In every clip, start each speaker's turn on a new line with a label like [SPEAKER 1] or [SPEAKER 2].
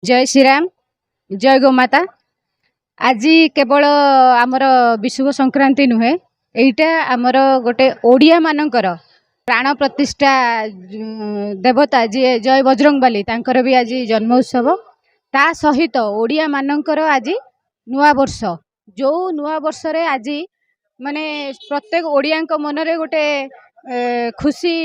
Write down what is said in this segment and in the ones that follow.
[SPEAKER 1] जय श्री राम। जय गोमाता। आज केवल आमर विशुभ संक्रांति नुहे, एटा आमर गोटे ओडिया मानकर प्राण प्रतिष्ठा देवता जी जय बजरंगबाली तांकर भी आज जन्म उत्सव। ता सहित ओडिया मानकर आज नुआ वर्ष, जो नुआ वर्ष रे आज माने प्रत्येक ओडिया मनरे गोटे खुशी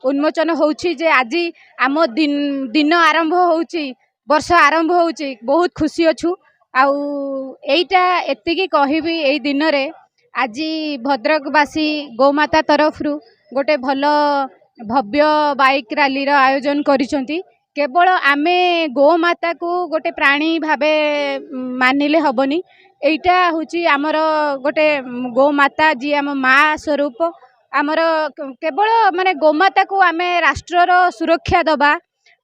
[SPEAKER 1] उन्मोचन होउछि जे आज आम दिन आरंभ होउछि, वर्ष आरंभ होउछि। बहुत खुशी अच्छु। आउ एइटा एतिकी कहबी एई दिन रे आज भद्रकवासी गोमाता तरफ गोटे भल भव्य बाइक रैली रो आयोजन करिसंती। केवल आमे गोमाता को गोटे प्राणी भाबे मानिले हबनी। एइटा होची आमर गोटे गोमाता जी आम माँ स्वरूप आमर केवल माने गोमाता को आमे राष्ट्रर सुरक्षा दबा,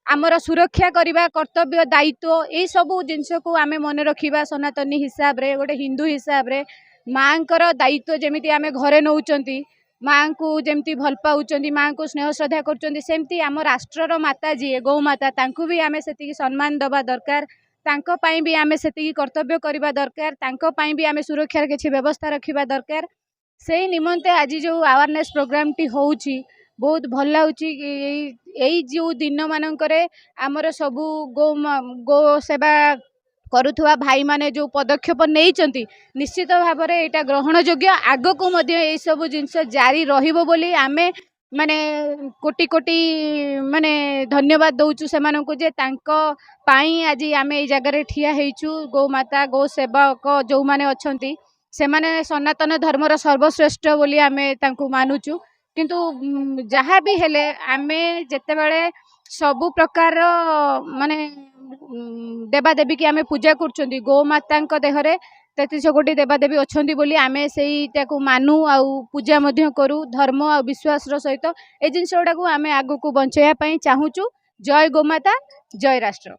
[SPEAKER 1] आमर सुरक्षा करने कर्तव्य दायित्व यही सबू जिनस को आमे मन रखा। सनातनी हिसाब रे गोटे हिंदू हिसाब रे माँ कर दायित्व जमीती आमे घरे नौचंती, माँ को जमती भल पाउचंती, माँ को स्नेह श्रद्धा करचंती, सेमती आम राष्ट्रर माता जी गौमाता तांकु भी आमे सेतिकी सम्मान दबा दरकार। तांको पाई भी आमे सेतिकी कर्तव्य करबा दरकार। तांको पाई भी आमे सुरक्षार किछि व्यवस्था रखिबा दरकार। से निमंते आज जो अवेयरनेस प्रोग्राम टी होउची बहुत भल लाଗୁଛି। यही जो दिन मानकरे आमर सबू गो सेवा करुवा भाई माने जो पदक्षेप नहीं निश्चित भाव में यहाँ ग्रहण योग्य। आग को यही सब जिनस जारी रहिबो बोली आमे माने कोटि कोटि माने धन्यवाद दउचु से मानकु जे तांको पाई आज आमे ए जगह ठिया हेचु। गोमाता गो सेवक जो माने अछंती से माने सनातन धर्मर सर्वश्रेष्ठ बोली आमे तांकु मानुचु। किंतु जहाँ भी हेले आमे जेते बेले सबु प्रकार माने देवादेवी की आमे पूजा करछंती। गोमाता देहरे 33 कोटी देवादेवी अछंती बोली आमे सेईटा को मानु आउ पूजा मध्य करू। धर्म आ विश्वास रो सहित ए जिनस गुडा को आमे आगु को बंचैया पई चाहूचु। जय गोमाता, जय राष्ट्र।